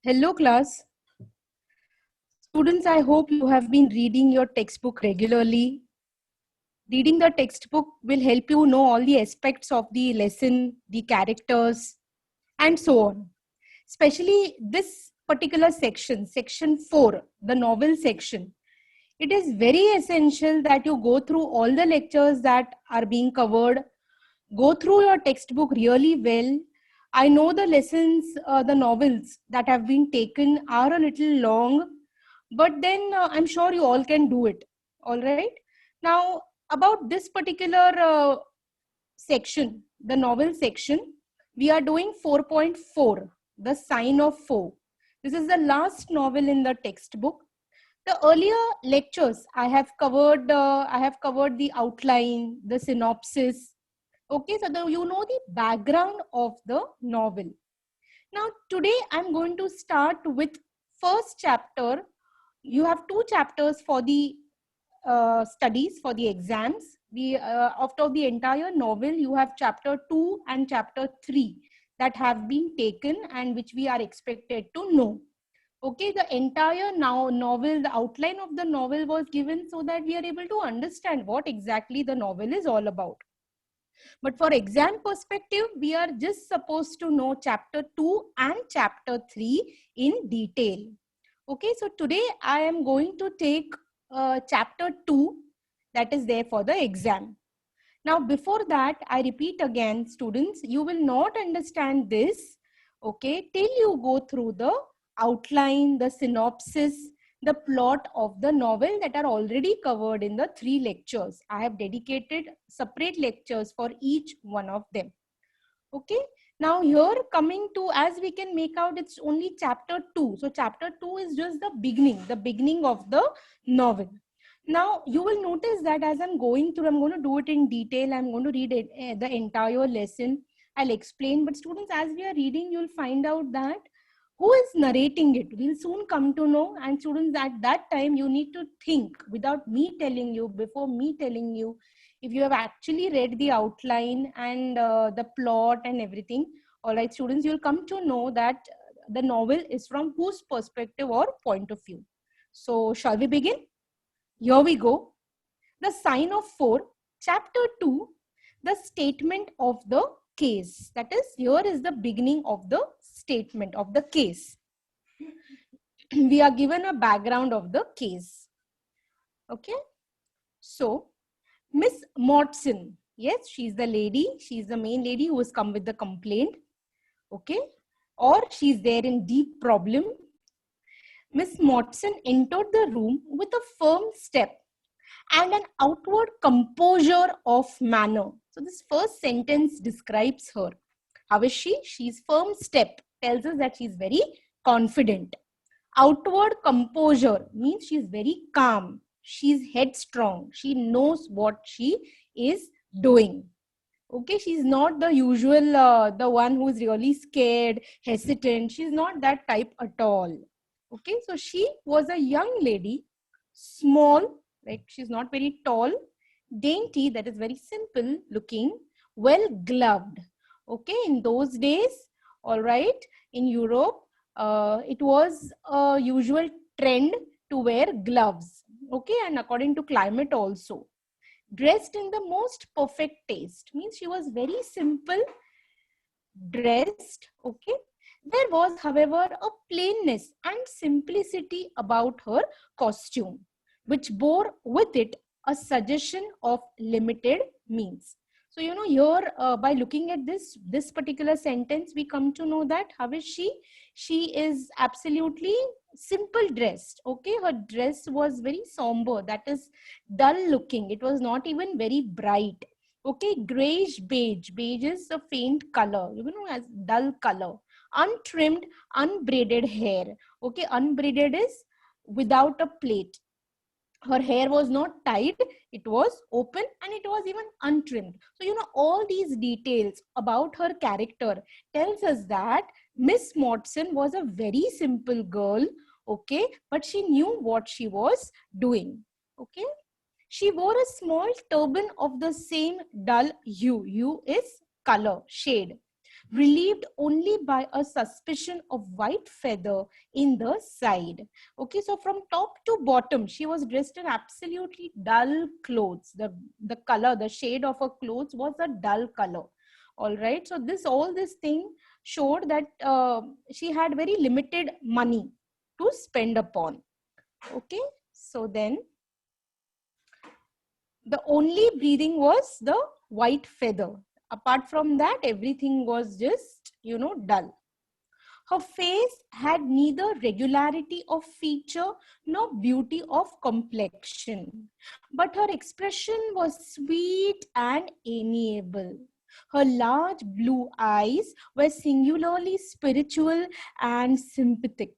Hello class. Students, I hope you have been reading your textbook regularly. Reading the textbook will help you know all the aspects of the lesson, the characters, and so on. Especially this particular section, section 4, the novel section. It is very essential that you go through all the lectures that are being covered, go through your textbook really well. I know the lessons, the novels that have been taken are a little long, but then I'm sure you all can do it. All right. Now, about this particular section, the novel section, we are doing 4.4, the sign of foe. This is the last novel in the textbook. The earlier lectures I have covered the outline, the synopsis. Okay, so you know the background of the novel. Now today I'm going to start with first chapter. You have two chapters for the studies, for the exams. After the entire novel, you have chapter 2 and chapter 3 that have been taken and which we are expected to know. Okay, the entire novel, the outline of the novel was given so that we are able to understand what exactly the novel is all about. But for exam perspective, we are just supposed to know chapter 2 and chapter 3 in detail. Okay, so today I am going to take chapter 2 that is there for the exam. Now, before that, I repeat again, students, you will not understand this, okay, till you go through the outline, the synopsis, the plot of the novel that are already covered in the 3 lectures. I have dedicated separate lectures for each one of them. Okay. Now here coming to, as we can make out, it's only chapter 2. So chapter 2 is just the beginning of the novel. Now you will notice that as I'm going through, I'm going to do it in detail. I'm going to read it, the entire lesson. I'll explain. But students, as we are reading, you'll find out that who is narrating it. We'll soon come to know. And students, at that time, you need to think without me telling you, before me telling you, if you have actually read the outline and the plot and everything. All right, students, you'll come to know that the novel is from whose perspective or point of view. So shall we begin? Here we go. The sign of four, chapter 2, the statement of the case. That is, here is the beginning of the statement of the case. We are given a background of the case. Okay. So, Miss Motson, yes, she's the lady. She's the main lady who has come with the complaint. Okay. Or she's there in deep problem. Miss Motson entered the room with a firm step and an outward composure of manner. So this first sentence describes her. How is she? She's firm step, tells us that she's very confident. Outward composure means she's very calm. She's headstrong. She knows what she is doing. Okay, she's not the usual, the one who's really scared, hesitant. She's not that type at all. Okay, so she was a young lady, small, like she's not very tall, dainty, that is very simple looking, well gloved. Okay, in those days, all right, in Europe, it was a usual trend to wear gloves. Okay, and according to climate also. Dressed in the most perfect taste, means she was very simple dressed. Okay, there was, however, a plainness and simplicity about her costume, which bore with it a suggestion of limited means. So, you know, here by looking at this particular sentence, we come to know that how is she? She is absolutely simple dressed. Okay, her dress was very somber, that is dull looking. It was not even very bright. Okay, grayish beige. Beige is a faint color, you know, as dull color. Untrimmed, unbraided hair. Okay, unbraided is without a plait. Her hair was not tied, it was open and it was even untrimmed. So, you know, all these details about her character tells us that Miss Motson was a very simple girl, okay, but she knew what she was doing. Okay. She wore a small turban of the same dull hue. Hue is color, shade. relieved only by a suspicion of white feather in the side. Okay, so from top to bottom, she was dressed in absolutely dull clothes. The color, the shade of her clothes was a dull color. All right, so all this thing showed that she had very limited money to spend upon. Okay, so then the only breathing was the white feather. Apart from that, everything was just, dull. Her face had neither regularity of feature nor beauty of complexion, but her expression was sweet and amiable. Her large blue eyes were singularly spiritual and sympathetic.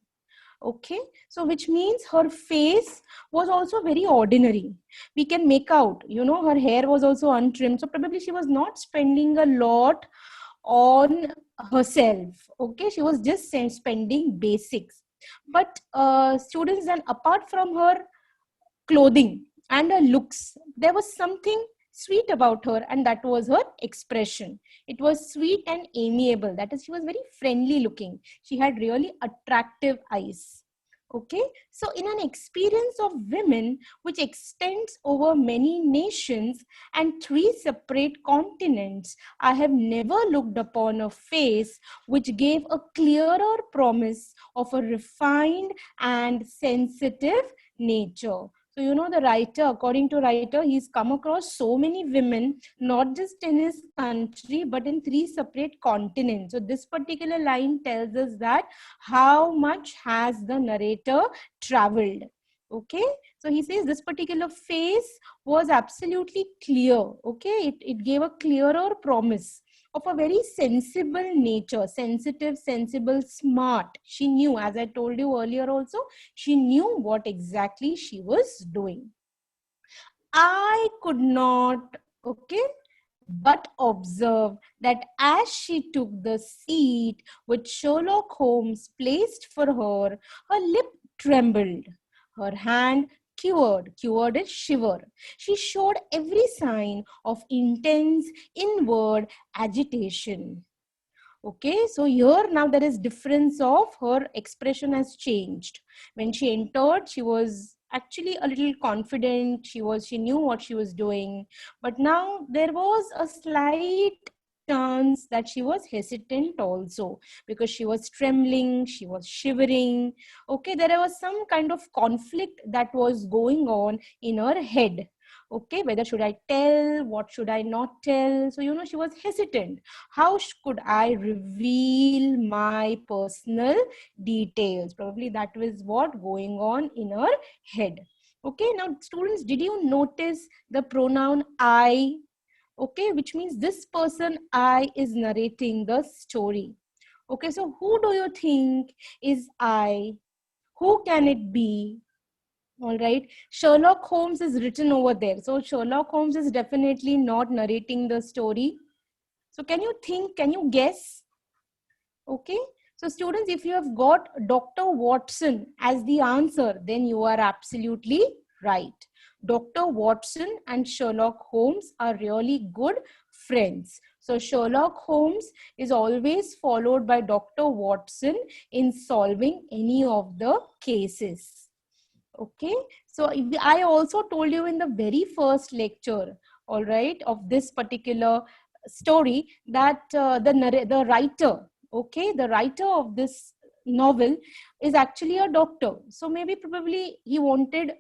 Okay, so which means her face was also very ordinary. We can make out, her hair was also untrimmed. So probably she was not spending a lot on herself. Okay, she was just spending basics. But students, then apart from her clothing and her looks, there was something sweet about her, and that was her expression. It was sweet and amiable. That is, she was very friendly looking. She had really attractive eyes. Okay, so in an experience of women which extends over many nations and 3 separate continents, I have never looked upon a face which gave a clearer promise of a refined and sensitive nature. So, the writer, according to writer, he's come across so many women, not just in his country, but in 3 separate continents. So this particular line tells us that how much has the narrator traveled. Okay, so he says this particular face was absolutely clear. Okay, it gave a clearer promise of a very sensible nature, sensitive, sensible, smart. She knew, as I told you earlier also, she knew what exactly she was doing. I could not, okay, but observe that as she took the seat which Sherlock Holmes placed for her, her lip trembled, her hand quivered is shiver. She showed every sign of intense inward agitation. Okay, so here now there is difference of her expression has changed. When she entered, she was actually a little confident. She knew what she was doing, but now there was a slight chance that she was hesitant also, because she was trembling, she was shivering. Okay, there was some kind of conflict that was going on in her head. Okay, whether should I tell, what should I not tell? So she was hesitant. How could I reveal my personal details? Probably that was what going on in her head. Okay, now students, did you notice the pronoun I? Okay, which means this person I is narrating the story. Okay, so who do you think is I? Who can it be? All right, Sherlock Holmes is written over there. So Sherlock Holmes is definitely not narrating the story. So can you think, can you guess? Okay, so students, if you have got Dr. Watson as the answer, then you are absolutely right. Dr. Watson and Sherlock Holmes are really good friends. So Sherlock Holmes is always followed by Dr. Watson in solving any of the cases. Okay, so I also told you in the very first lecture, all right, of this particular story that the writer, okay, the writer of this novel is actually a doctor. So maybe probably he wanted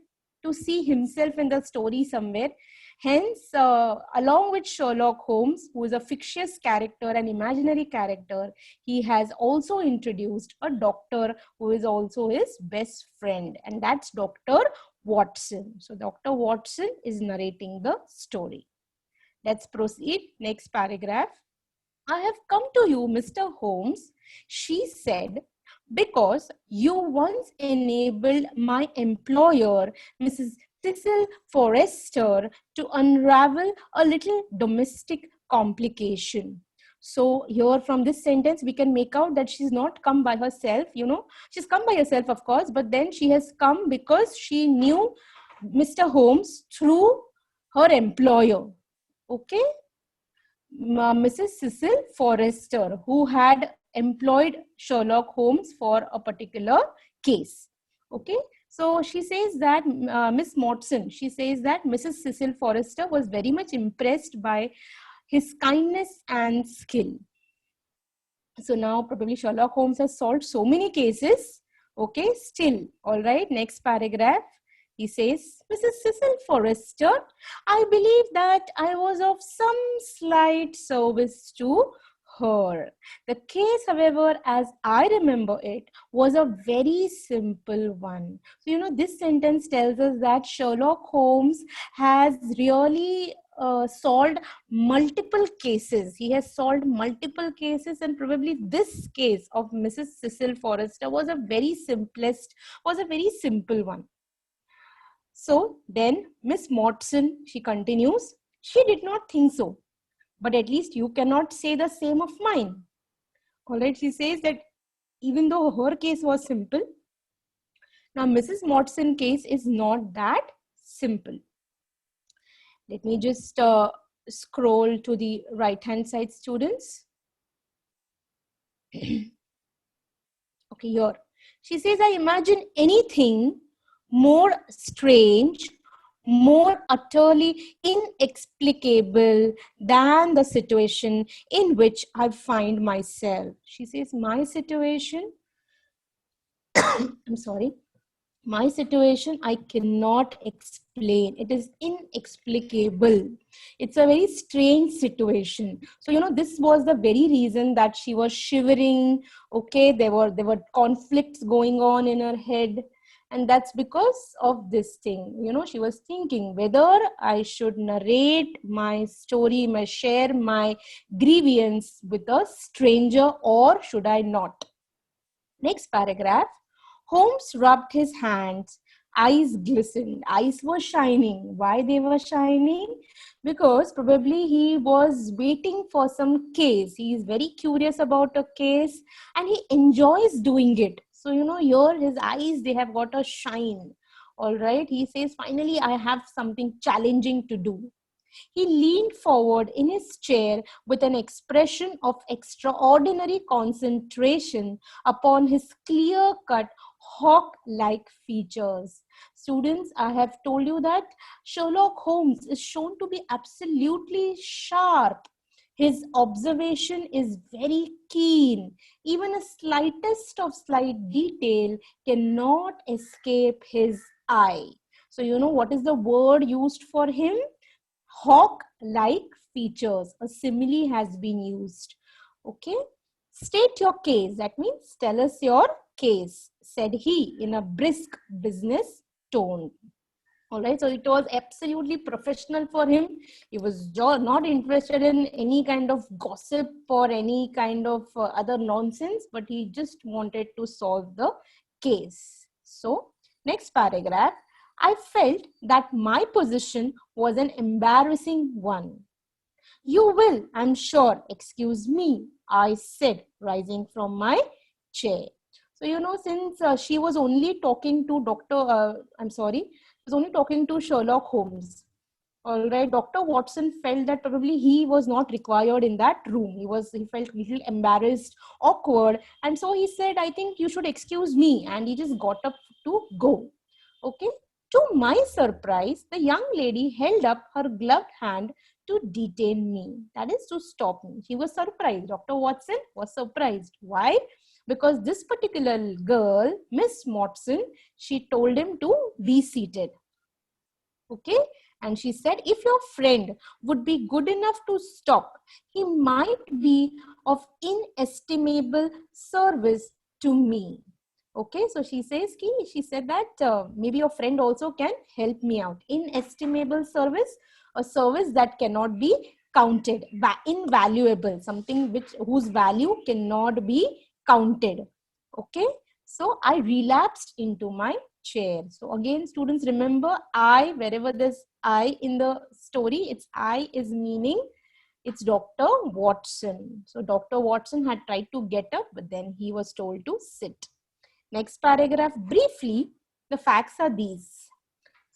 to see himself in the story somewhere. Hence, along with Sherlock Holmes, who is a fictitious character, an imaginary character, he has also introduced a doctor who is also his best friend, and that's Dr. Watson. So Dr. Watson is narrating the story. Let's proceed. Next paragraph. I have come to you, Mr. Holmes, she said, because you once enabled my employer, Mrs. Cecil Forrester, to unravel a little domestic complication. So here from this sentence, we can make out that she's not come by herself, she's come by herself, of course, but then she has come because she knew Mr. Holmes through her employer. Okay. Mrs. Cecil Forrester, who had employed Sherlock Holmes for a particular case. Okay, so she says that Miss Watson, she says that Mrs. Cecil Forrester was very much impressed by his kindness and skill. So now probably Sherlock Holmes has solved so many cases. Okay, still, all right, next paragraph. He says, Mrs. Cecil Forrester, I believe that I was of some slight service to her. The case, however, as I remember it, was a very simple one. So, this sentence tells us that Sherlock Holmes has really solved multiple cases. He has solved multiple cases, and probably this case of Mrs. Cecil Forrester was a very simple one. So then Miss Watson, she continues, she did not think so, but at least you cannot say the same of mine. All right, she says that even though her case was simple, now Mrs. Watson case is not that simple. Let me just scroll to the right hand side, students. Okay, here she says, I imagine anything more strange, more utterly inexplicable than the situation in which I find myself. She says, my situation, I'm sorry, my situation I cannot explain. It is inexplicable. It's a very strange situation. So this was the very reason that she was shivering. Okay, there were conflicts going on in her head, and that's because of this thing. She was thinking whether I should narrate my story, share my grievance with a stranger, or should I not. Next paragraph. Holmes rubbed his hands. Eyes glistened. Eyes were shining. Why they were shining? Because probably he was waiting for some case. He is very curious about a case and he enjoys doing it. So, here his eyes, they have got a shine. All right. He says, finally, I have something challenging to do. He leaned forward in his chair with an expression of extraordinary concentration upon his clear-cut, hawk-like features. Students, I have told you that Sherlock Holmes is shown to be absolutely sharp. His observation is very keen. Even a slightest of slight detail cannot escape his eye. So, what is the word used for him? Hawk-like features. A simile has been used. Okay. State your case. That means tell us your case, said he in a brisk business tone. All right. So it was absolutely professional for him. He was not interested in any kind of gossip or any kind of other nonsense, but he just wanted to solve the case. So next paragraph. I felt that my position was an embarrassing one. You will, I'm sure, excuse me, I said, rising from my chair. So, since she was only talking to was only talking to Sherlock Holmes. All right, Dr. Watson felt that probably he was not required in that room. He felt a little embarrassed, awkward. And so he said, I think you should excuse me. And he just got up to go. Okay. To my surprise, the young lady held up her gloved hand to detain me. That is to stop me. She was surprised. Dr. Watson was surprised. Why? Because this particular girl, Miss Watson, she told him to be seated. Okay. And she said, if your friend would be good enough to stop, he might be of inestimable service to me. Okay, so she says, she said that maybe your friend also can help me out. Inestimable service, a service that cannot be counted, invaluable, something whose value cannot be counted. Okay, so I relapsed into my chair. So again, students, remember I, wherever there's I in the story, it's I is meaning it's Dr. Watson. So Dr. Watson had tried to get up, but then he was told to sit. Next paragraph, briefly, the facts are these.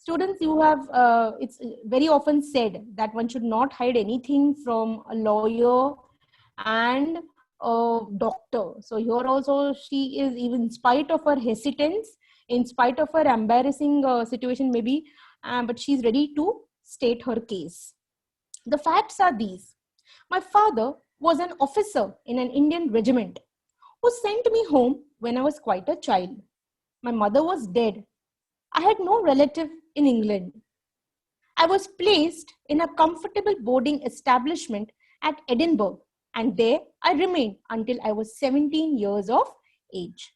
Students, you have, it's very often said that one should not hide anything from a lawyer and a doctor. So here also she is, even in spite of her hesitance, in spite of her embarrassing situation maybe, but she's ready to state her case. The facts are these. My father was an officer in an Indian regiment who sent me home when I was quite a child. My mother was dead. I had no relative in England. I was placed in a comfortable boarding establishment at Edinburgh, and there I remained until I was 17 years of age.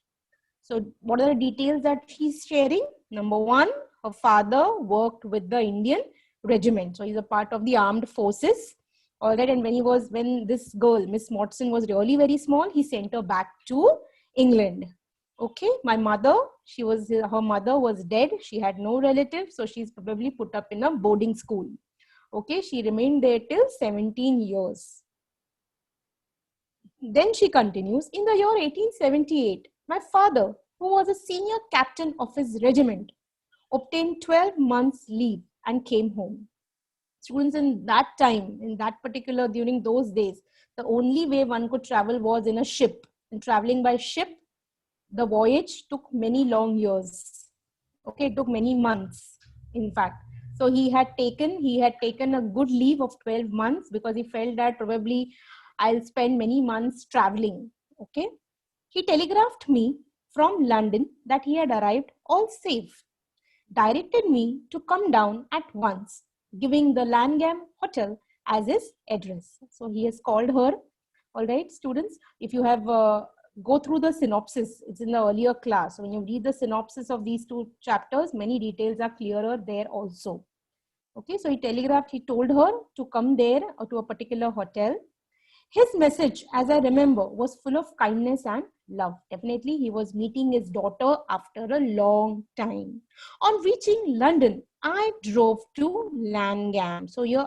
So, what are the details that she's sharing? Number one, her father worked with the Indian regiment. So, he's a part of the armed forces. All right, and when this girl, Miss Motson, was really very small, he sent her back to England. Okay, my mother, her mother was dead. She had no relatives, so she's probably put up in a boarding school. Okay, she remained there till 17 years. Then she continues, in the year 1878, my father, who was a senior captain of his regiment, obtained 12 months leave and came home. Students, in that time, during those days, the only way one could travel was in a ship. And traveling by ship, the voyage took many long years. Okay, it took many months, in fact. So he had taken a good leave of 12 months because he felt that probably I'll spend many months traveling. Okay. He telegraphed me from London that he had arrived all safe, directed me to come down at once, giving the Langham Hotel as his address. So he has called her. All right, students, if you have go through the synopsis, it's in the earlier class. So when you read the synopsis of these two chapters, many details are clearer there also. Okay, so he told her to come there or to a particular hotel. His message, as I remember, was full of kindness and love. Definitely, he was meeting his daughter after a long time. On reaching London, I drove to Langham. So here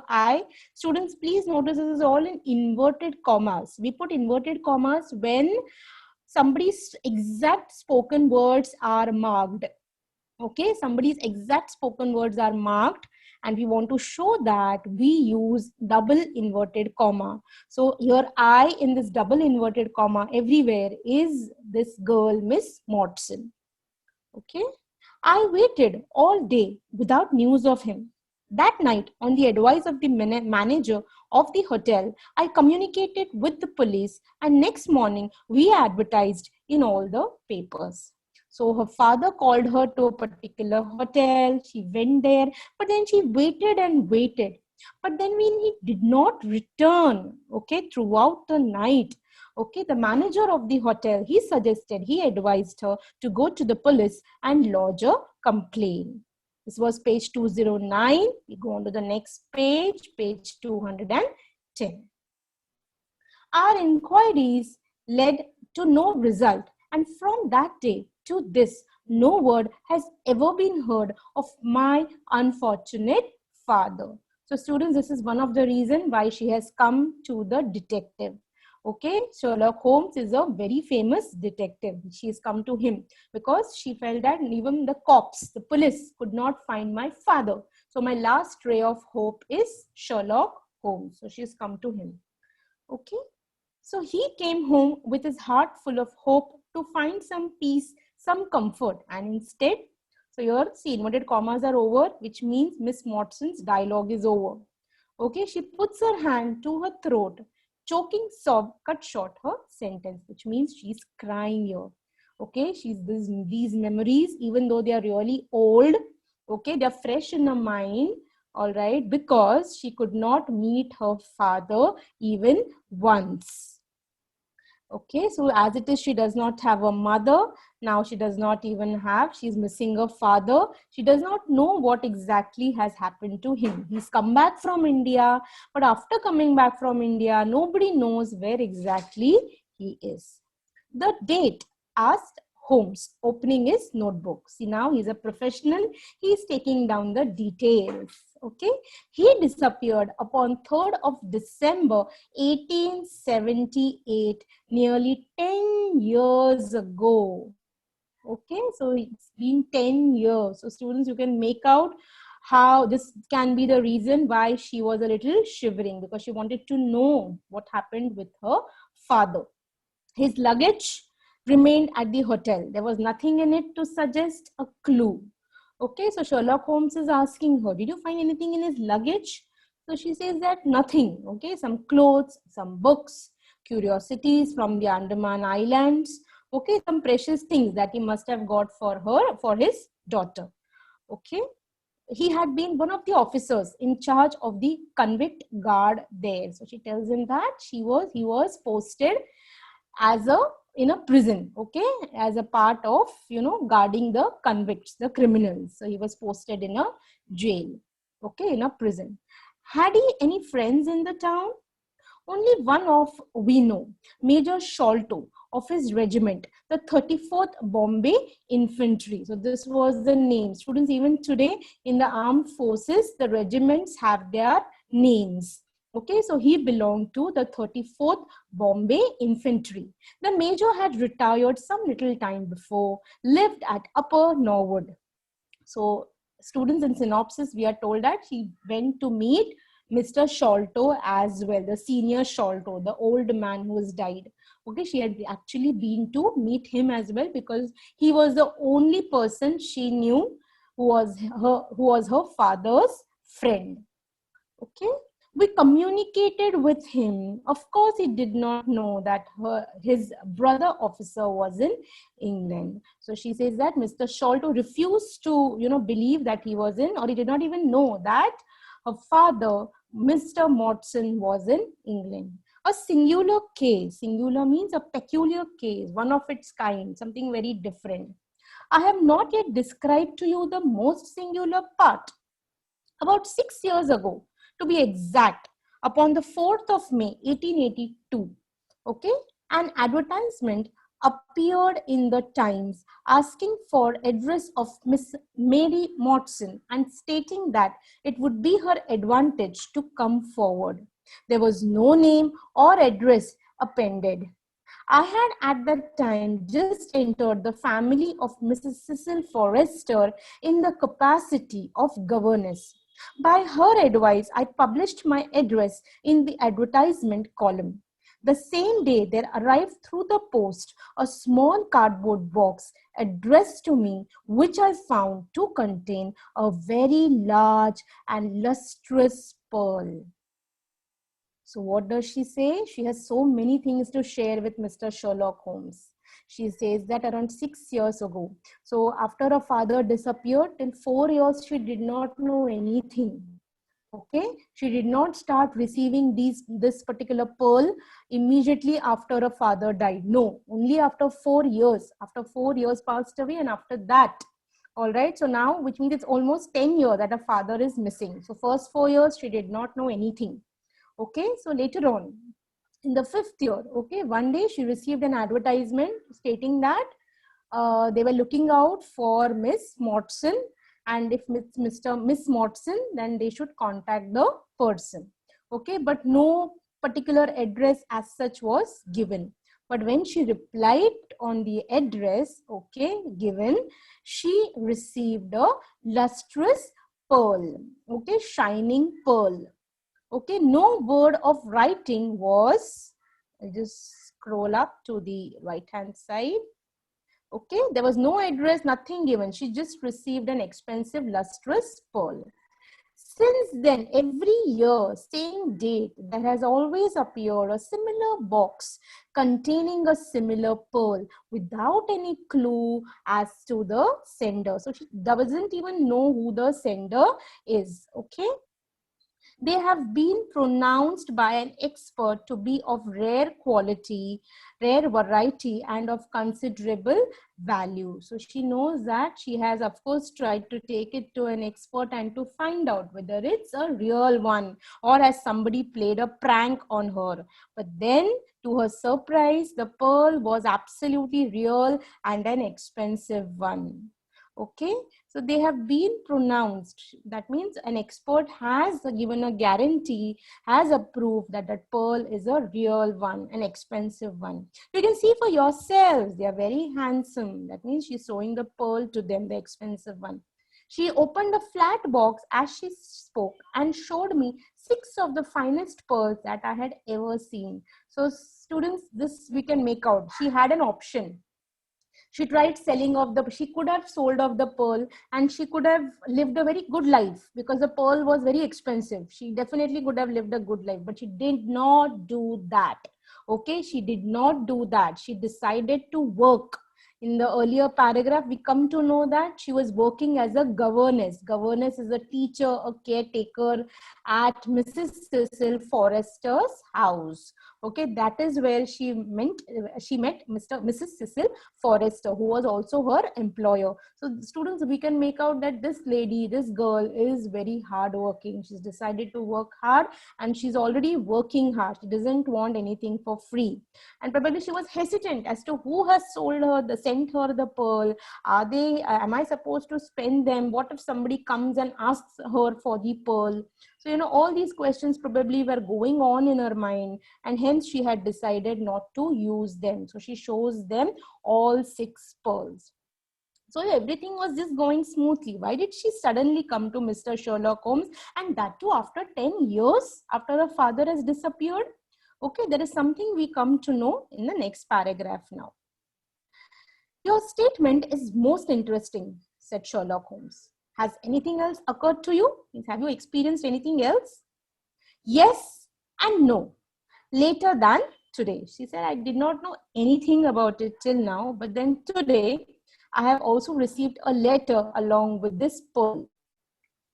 students, please notice this is all in inverted commas. We put inverted commas when somebody's exact spoken words are marked. Okay, somebody's exact spoken words are marked, and we want to show that we use double inverted comma. So here I in this double inverted comma everywhere is this girl, Miss Motson. Okay, I waited all day without news of him. That night, on the advice of the manager of the hotel, I communicated with the police, and next morning we advertised in all the papers. So her father called her to a particular hotel. She went there, but then she waited and waited. But then when he did not return, okay, throughout the night, okay, the manager of the hotel, he advised her to go to the police and lodge a complaint. This was page 209. We go on to the next page, page 210. Our inquiries led to no result, and from that day to this, no word has ever been heard of my unfortunate father. So students, this is one of the reasons why she has come to the detective. Okay, Sherlock Holmes is a very famous detective. She has come to him because she felt that even the cops, the police could not find my father. So my last ray of hope is Sherlock Holmes. So she has come to him. Okay. So he came home with his heart full of hope to find some peace, some comfort, and instead, so here, see, inverted commas are over, which means Miss Motson's dialogue is over. Okay, she puts her hand to her throat. Choking sob cut short her sentence, which means she's crying here. Okay, these memories, even though they are really old, okay, they're fresh in her mind. All right, because she could not meet her father even once. Okay, so as it is, she does not have a mother. Now she does not even have, she's missing a father. She does not know what exactly has happened to him. He's come back from India, but after coming back from India, nobody knows where exactly he is. The date asked Holmes, opening his notebook. See, now he's a professional. He's taking down the details. Okay, he disappeared upon 3rd of December 1878, nearly 10 years ago. Okay, so it's been 10 years. So students, you can make out how this can be the reason why she was a little shivering, because she wanted to know what happened with her father. His luggage remained at the hotel. There was nothing in it to suggest a clue. Okay, so Sherlock Holmes is asking her, did you find anything in his luggage? So she says that nothing. Okay, some clothes, some books, curiosities from the Andaman Islands. Okay, some precious things that he must have got for her, for his daughter. Okay, he had been one of the officers in charge of the convict guard there. So she tells him that he was posted as a in a prison, okay, as a part of, guarding the convicts, the criminals. So he was posted in a jail, okay, in a prison. Had he any friends in the town? Only one of we know, Major Sholto of his regiment, the 34th Bombay Infantry. So this was the name. Students, even today in the armed forces, the regiments have their names. Okay, so he belonged to the 34th Bombay Infantry. The major had retired some little time before, lived at Upper Norwood. So students, in synopsis, we are told that he went to meet Mr. Sholto as well, the senior Sholto, the old man who has died. Okay, she had actually been to meet him as well, because he was the only person she knew who was her father's friend. Okay, we communicated with him. Of course, he did not know that his brother officer was in England. So she says that Mr. Sholto refused to believe that he was in, or he did not even know that her father, Mr. Motson, was in England. A singular case. Singular means a peculiar case, one of its kind, something very different. I have not yet described to you the most singular part. About 6 years ago, to be exact, upon the 4th of May 1882, okay, an advertisement appeared in the Times asking for address of Miss Mary Motson and stating that it would be her advantage to come forward. There was no name or address appended. I had at that time just entered the family of Mrs. Cecil Forrester in the capacity of governess. By her advice, I published my address in the advertisement column. The same day, there arrived through the post a small cardboard box addressed to me, which I found to contain a very large and lustrous pearl. So what does she say? She has so many things to share with Mr. Sherlock Holmes. She says that around 6 years ago, so after her father disappeared, till 4 years, she did not know anything. Okay, she did not start receiving this particular pearl immediately after her father died. No, only after 4 years. After 4 years passed away, and after that, all right. So now, which means it's almost 10 years that her father is missing. So first 4 years, she did not know anything. Okay, so later on, in the 5th year, okay, one day she received an advertisement stating that they were looking out for Miss Motson, and if Miss Motson, then they should contact the person. Okay, but no particular address as such was given. But when she replied on the address, okay, given, she received a lustrous pearl, okay, shining pearl. Okay, no word of writing was, I'll just scroll up to the right hand side. Okay, there was no address, nothing given. She just received an expensive lustrous pearl. Since then, every year, same date, there has always appeared a similar box containing a similar pearl without any clue as to the sender. So she doesn't even know who the sender is. Okay. They have been pronounced by an expert to be of rare quality, rare variety, and of considerable value. So she knows that she has, of course, tried to take it to an expert and to find out whether it's a real one or has somebody played a prank on her. But then, to her surprise, the pearl was absolutely real and an expensive one. Okay, So they have been pronounced. That means an expert has given a guarantee, has approved that that pearl is a real one, an expensive one. You can see for yourselves, they are very handsome. That means she's showing the pearl to them, the expensive one. She opened a flat box as she spoke and showed me 6 of the finest pearls that I had ever seen. So students, this we can make out. She had an option. She tried selling off the, she could have sold off the pearl and she could have lived a very good life because the pearl was very expensive. She definitely could have lived a good life, but she did not do that. Okay, she did not do that. She decided to work. In the earlier paragraph, we come to know that she was working as a governess. Governess is a teacher, a caretaker at Mrs. Cecil Forrester's house. Okay, that is where she met Mrs. Cecil Forrester, who was also her employer. So students, we can make out that this lady, this girl is very hardworking. She's decided to work hard and she's already working hard. She doesn't want anything for free. And probably she was hesitant as to who has sold her, sent her the pearl. Are they, am I supposed to spend them? What if somebody comes and asks her for the pearl? So, you know, all these questions probably were going on in her mind, and hence she had decided not to use them. So she shows them all 6 pearls. So everything was just going smoothly. Why did she suddenly come to Mr. Sherlock Holmes, and that too after 10 years after her father has disappeared? Okay, there is something we come to know in the next paragraph now. Your statement is most interesting, said Sherlock Holmes. Has anything else occurred to you? Have you experienced anything else? Yes and no. Later than today. She said, I did not know anything about it till now, but then today I have also received a letter along with this pearl.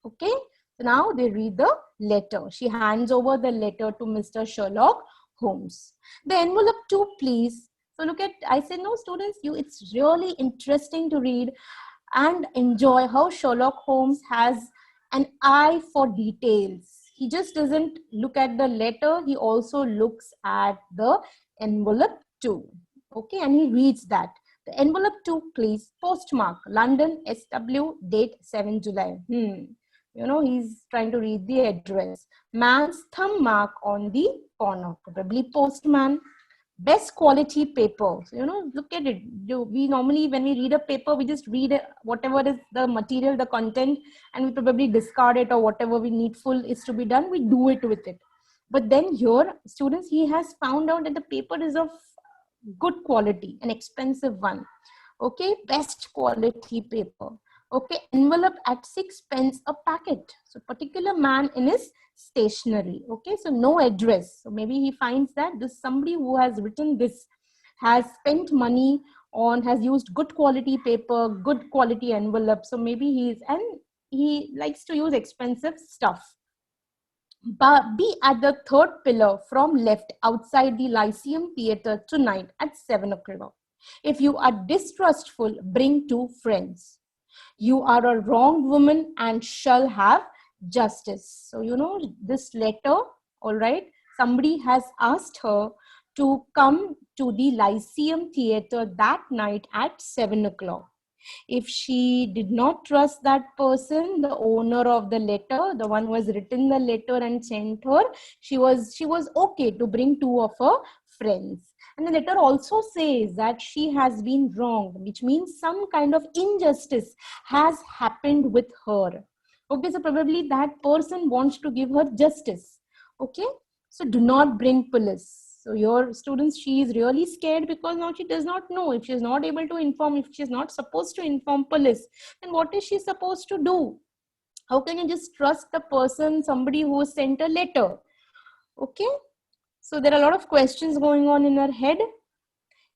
Okay, so now they read the letter. She hands over the letter to Mr. Sherlock Holmes. The envelope too, please. So look at, I said, no students, it's really interesting to read and enjoy how Sherlock Holmes has an eye for details. He just doesn't look at the letter, he also looks at the envelope too. Okay, and he reads that. The envelope too, please. Postmark, London, SW, date 7 July. You know, he's trying to read the address. Man's thumb mark on the corner, probably postman. Best quality paper. So, you know, look at it. We normally, when we read a paper, we just read whatever is the material, the content, and we probably discard it, or whatever we needful is to be done, we do it with it. But then here, students, he has found out that the paper is of good quality, an expensive one. Okay, best quality paper. Okay, envelope at 6 pence a packet. So particular man in his stationery. Okay, so no address. So maybe he finds that this somebody who has written this has spent money on, has used good quality paper, good quality envelope. So maybe he likes to use expensive stuff. But be at the 3rd pillar from left outside the Lyceum Theatre tonight at 7 o'clock. If you are distrustful, bring 2 friends. You are a wronged woman and shall have justice. So, you know, this letter, all right, somebody has asked her to come to the Lyceum Theatre that night at 7 o'clock. If she did not trust that person, the owner of the letter, the one who has written the letter and sent her, she was okay to bring 2 of her friends. And the letter also says that she has been wronged, which means some kind of injustice has happened with her. Okay, so probably that person wants to give her justice. Okay, so do not bring police. So your students, she is really scared because now she does not know. If she is not able to inform, if she is not supposed to inform police, then what is she supposed to do? How can you just trust the person, somebody who sent a letter? Okay, so there are a lot of questions going on in her head.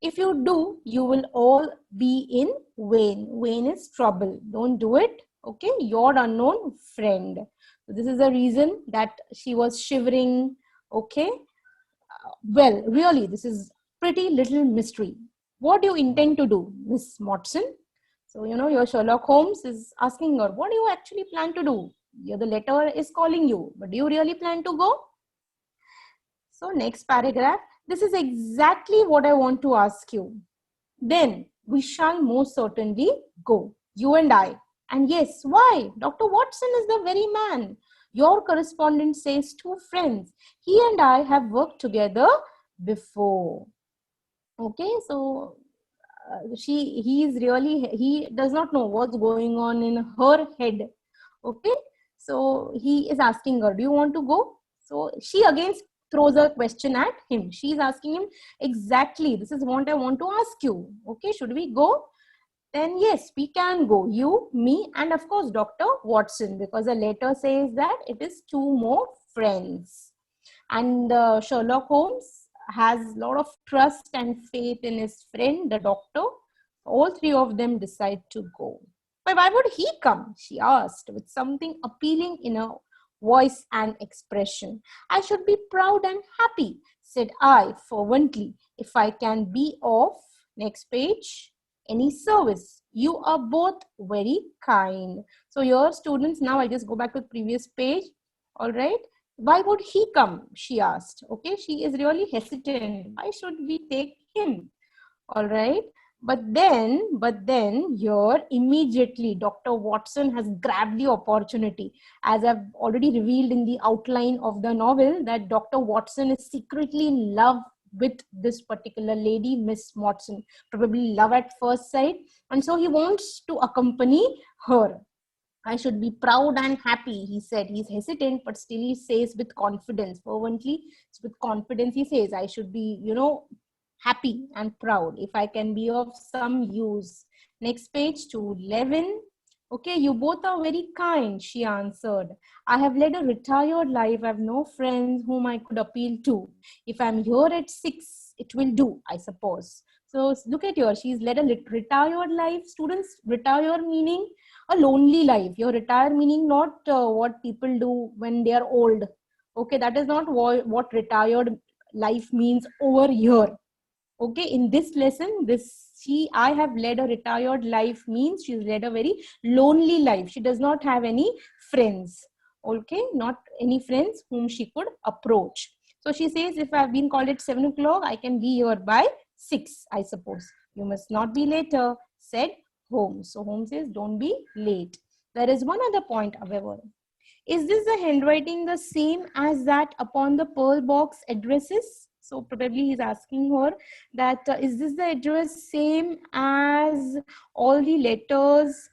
If you do, you will all be in vain. Vain is trouble. Don't do it. Okay, your unknown friend. So this is the reason that she was shivering. Okay. Well, really, this is pretty little mystery. What do you intend to do, Miss Watson? So, you know, your Sherlock Holmes is asking her, what do you actually plan to do? Yeah, the letter is calling you, but do you really plan to go? So, next paragraph, this is exactly what I want to ask you. Then we shall most certainly go, you and I. And yes, why? Dr. Watson is the very man. Your correspondent says 2 friends. He and I have worked together before. Okay, so he does not know what's going on in her head. Okay, so he is asking her, do you want to go? So she again throws a question at him. She's asking him, exactly, this is what I want to ask you. Okay, should we go? Then yes, we can go. You, me, and of course Dr. Watson, because the letter says that it is 2 more friends. And Sherlock Holmes has a lot of trust and faith in his friend, the doctor. All 3 of them decide to go. But why would he come? She asked with something appealing in her voice and expression. I should be proud and happy, said I fervently, if I can be of, next page, any service. You are both very kind. So your students, now I just go back to the previous page. All right. Why would he come? She asked. Okay, she is really hesitant. Why should we take him? All right. But then here immediately Dr. Watson has grabbed the opportunity. As I've already revealed in the outline of the novel, that Dr. Watson is secretly in love with this particular lady, Miss Watson, probably love at first sight. And so he wants to accompany her. I should be proud and happy, he said. He's hesitant, but still he says with confidence, fervently, with confidence, he says, I should be, happy and proud if I can be of some use. Next page, 211. Okay, you both are very kind, she answered. I have led a retired life. I have no friends whom I could appeal to. If I'm here at 6, it will do, I suppose. So look at here. She's led a retired life. Students, retire meaning a lonely life. Your retire meaning not what people do when they are old. Okay, that is not what retired life means over here. Okay, in this lesson, I have led a retired life means she's led a very lonely life. She does not have any friends. Okay, not any friends whom she could approach. So she says, if I've been called at 7 o'clock, I can be here by 6, I suppose. You must not be later, said Holmes. So Holmes says, don't be late. There is one other point, however. Is this the handwriting the same as that upon the pearl box addresses? So probably he's asking her that is this the address same as all the letters,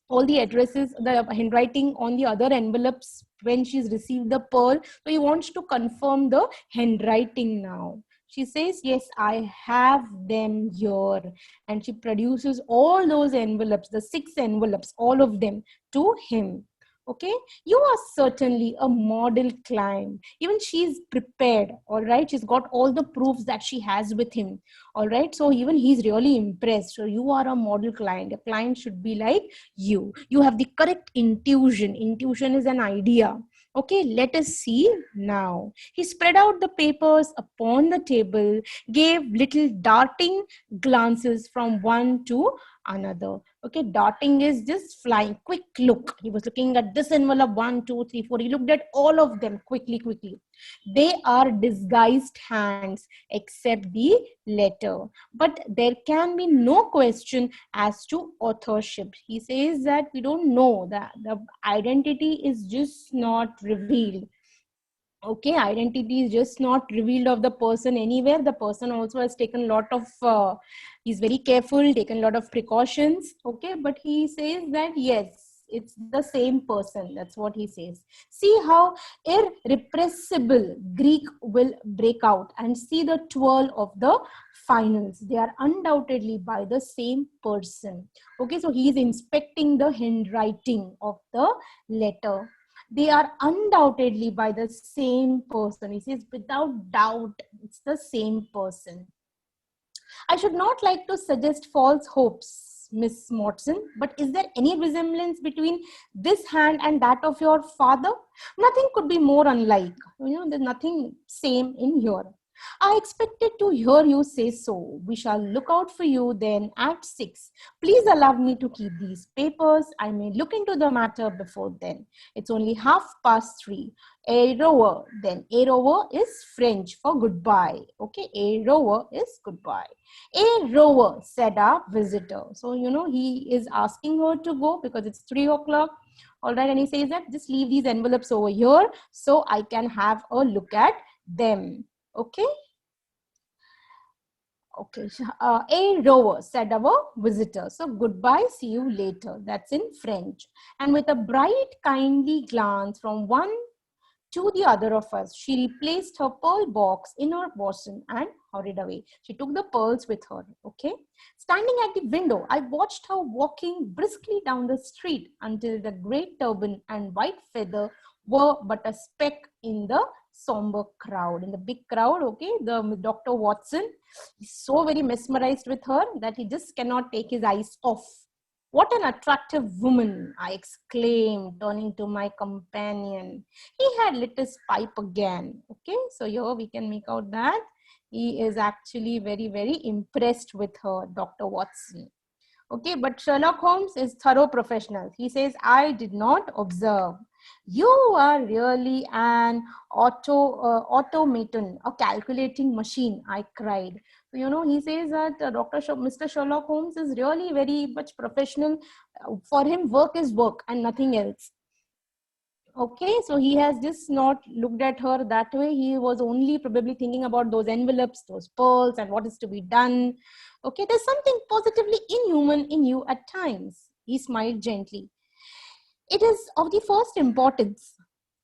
all the addresses, the handwriting on the other envelopes when she's received the pearl? So he wants to confirm the handwriting now. She says, yes, I have them here. And she produces all those envelopes, the 6 envelopes, all of them to him. Okay, you are certainly a model client. Even she's prepared. All right, she's got all the proofs that she has with him. All right, so even he's really impressed. So you are a model client. A client should be like you. You have the correct intuition. Intuition is an idea. Okay, let us see now. He spread out the papers upon the table, gave little darting glances from one to another. Okay, darting is just flying, quick look. He was looking at this envelope, 1, 2, 3, 4. He looked at all of them quickly. They are disguised hands except the letter. But there can be no question as to authorship. He says that we don't know, that the identity is just not revealed. Okay, identity is just not revealed of the person anywhere. The person also has taken a lot of he's very careful, taken a lot of precautions. Okay, but he says that yes, it's the same person. That's what he says. See how irrepressible Greek will break out, and see the twirl of the finals. They are undoubtedly by the same person. Okay, so he is inspecting the handwriting of the letter. They are undoubtedly by the same person. He says, without doubt, it's the same person. I should not like to suggest false hopes, Miss Watson, but is there any resemblance between this hand and that of your father? Nothing could be more unlike. There's nothing same in here. I expected to hear you say so. We shall look out for you then at 6. Please allow me to keep these papers. I may look into the matter before then. It's only 3:30. A rover. Then a rover is French for goodbye. Okay, a rover is goodbye. A rover, said our visitor. So, he is asking her to go because it's 3 o'clock. All right, and he says that just leave these envelopes over here so I can have a look at them. Okay. Okay. A rover, said our visitor. So goodbye, see you later. That's in French. And with a bright, kindly glance from one to the other of us, she replaced her pearl box in her bosom and hurried away. She took the pearls with her. Okay. Standing at the window, I watched her walking briskly down the street until the great turban and white feather were but a speck in the somber crowd, in the big crowd. Okay, the Dr. Watson is so very mesmerized with her that he just cannot take his eyes off. What an attractive woman, I exclaimed, turning to my companion. He had lit his pipe again. Okay, so here we can make out that he is actually very, very impressed with her, Dr. Watson. Okay, but Sherlock Holmes is thorough professional. He says, I did not observe. You are really an automaton, a calculating machine, I cried. So, he says that Mr. Sherlock Holmes is really very much professional. For him, work is work and nothing else. Okay, so he has just not looked at her that way. He was only probably thinking about those envelopes, those pearls, and what is to be done. Okay, there's something positively inhuman in you at times. He smiled gently. It is of the first importance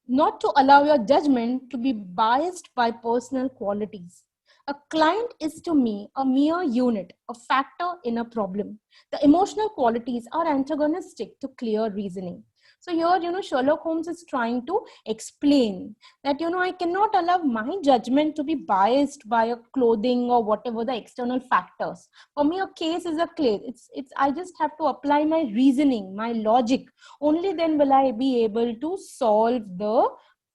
not to allow your judgment to be biased by personal qualities. A client is to me a mere unit, a factor in a problem. The emotional qualities are antagonistic to clear reasoning. So here, Sherlock Holmes is trying to explain that, I cannot allow my judgment to be biased by a clothing or whatever the external factors. For me, a case is a case. I just have to apply my reasoning, my logic. Only then will I be able to solve the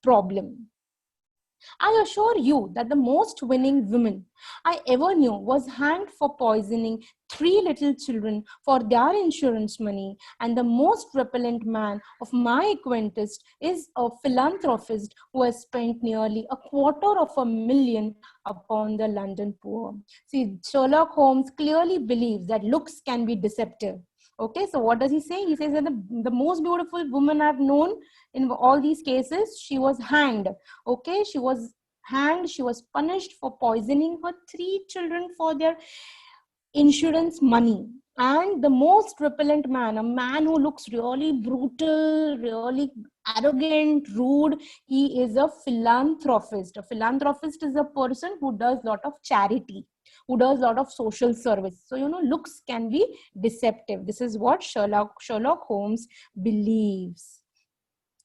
problem. I assure you that the most winning woman I ever knew was hanged for poisoning 3 little children for their insurance money, and the most repellent man of my acquaintance is a philanthropist who has spent nearly $250,000 upon the London poor. See, Sherlock Holmes clearly believes that looks can be deceptive. Okay, so what does he say? He says that the most beautiful woman I've known in all these cases, she was hanged. Okay, she was hanged, she was punished for poisoning her 3 children for their insurance money. And the most repellent man, a man who looks really brutal, really arrogant, rude, he is a philanthropist. A philanthropist is a person who does a lot of charity, who does a lot of social service. So, looks can be deceptive. This is what Sherlock Holmes believes.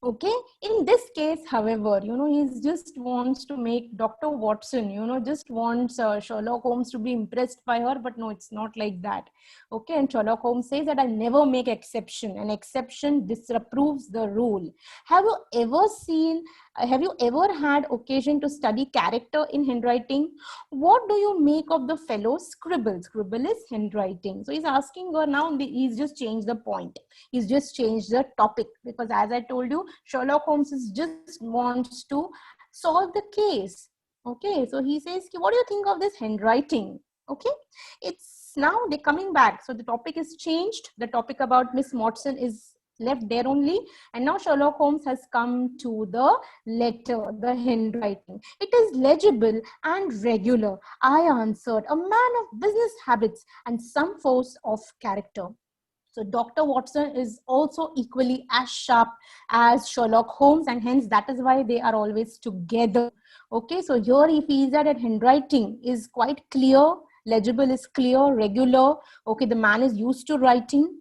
Okay, in this case, however, he just wants to make Dr. Watson, just wants Sherlock Holmes to be impressed by her, but no, it's not like that. Okay, and Sherlock Holmes says that I never make exception. An exception disapproves the rule. Have you ever had occasion to study character in handwriting? What do you make of the fellow's scribble? Scribble is handwriting. So he's asking her now, he's just changed the point. He's just changed the topic, because as I told you, Sherlock Holmes just wants to solve the case. Okay, so he says, what do you think of this handwriting? Okay, it's now they're coming back. So the topic is changed. The topic about Miss Watson is left there only. And now Sherlock Holmes has come to the letter, the handwriting. It is legible and regular, I answered, a man of business habits and some force of character. So Dr. Watson is also equally as sharp as Sherlock Holmes, and hence that is why they are always together. Okay, so here he feels that handwriting is quite clear, legible is clear, regular. Okay, the man is used to writing.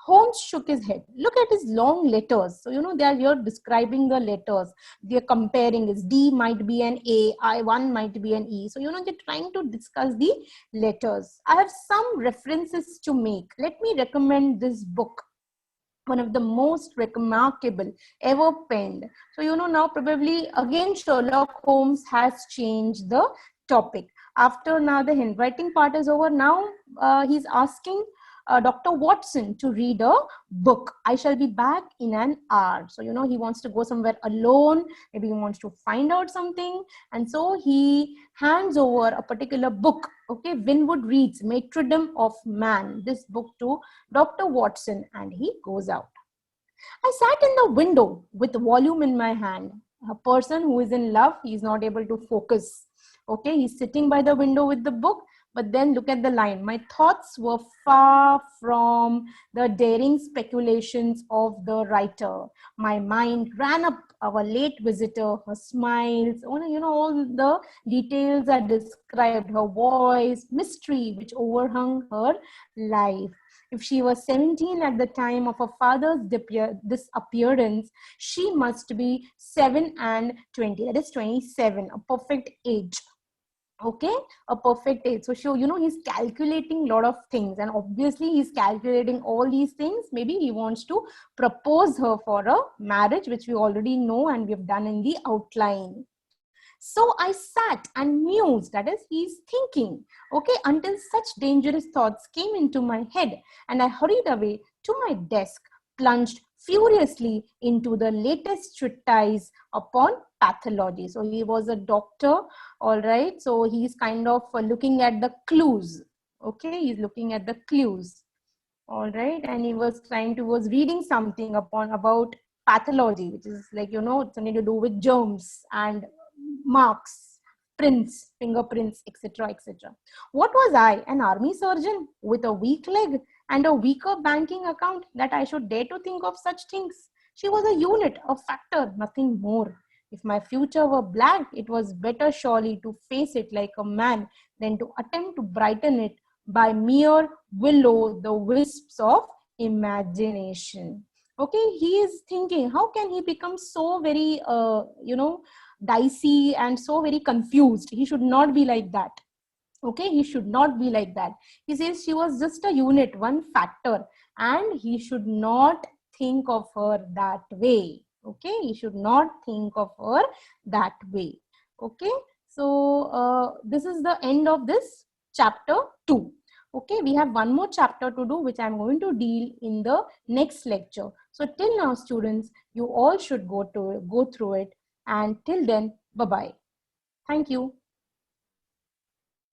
Holmes shook his head. Look at his long letters. So, they are here describing the letters. They are comparing this. D might be an A, I1 might be an E. So, they're trying to discuss the letters. I have some references to make. Let me recommend this book. One of the most remarkable ever penned. So, now probably again Sherlock Holmes has changed the topic. After now the handwriting part is over, now he's asking Dr. Watson to read a book. I shall be back in an hour. So, you know, he wants to go somewhere alone. Maybe he wants to find out something. And so he hands over a particular book. Okay, Winwood reads Martyrdom of Man, this book to Dr. Watson, and he goes out. I sat in the window with the volume in my hand. A person who is in love, he is not able to focus. Okay, he's sitting by the window with the book, but then look at the line. My thoughts were far from the daring speculations of the writer. My mind ran up our late visitor, her smiles, you know, all the details are described, her voice, mystery which overhung her life. If she was 17 at the time of her father's disappearance, she must be 7 and 20. That is 27, a perfect age. Okay, a perfect age. So, you know, he's calculating a lot of things, and obviously he's calculating all these things. Maybe he wants to propose her for a marriage, which we already know and we have done in the outline. So I sat and mused, that is, he's thinking, okay, until such dangerous thoughts came into my head, and I hurried away to my desk, plunged furiously into the latest treatise upon pathology. So he was a doctor, all right. So he's kind of looking at the clues. Okay, he's looking at the clues, all right, and he was reading something about pathology, which is like, you know, something to do with germs and marks, prints, fingerprints, etc., etc. What was I, an army surgeon with a weak leg and a weaker banking account, that I should dare to think of such things? She was a unit, a factor, nothing more. If my future were black, it was better surely to face it like a man than to attempt to brighten it by mere will-o'-the-wisps of imagination. Okay, he is thinking, how can he become so very, you know, dicey and so very confused? He should not be like that. Okay, he should not be like that. He says she was just a unit, one factor, and he should not think of her that way. Okay, he should not think of her that way. Okay, so this is the end of this chapter 2. Okay, we have one more chapter to do, which I'm going to deal in the next lecture. So till now, students, you all should go through it, and till then, bye bye. Thank you.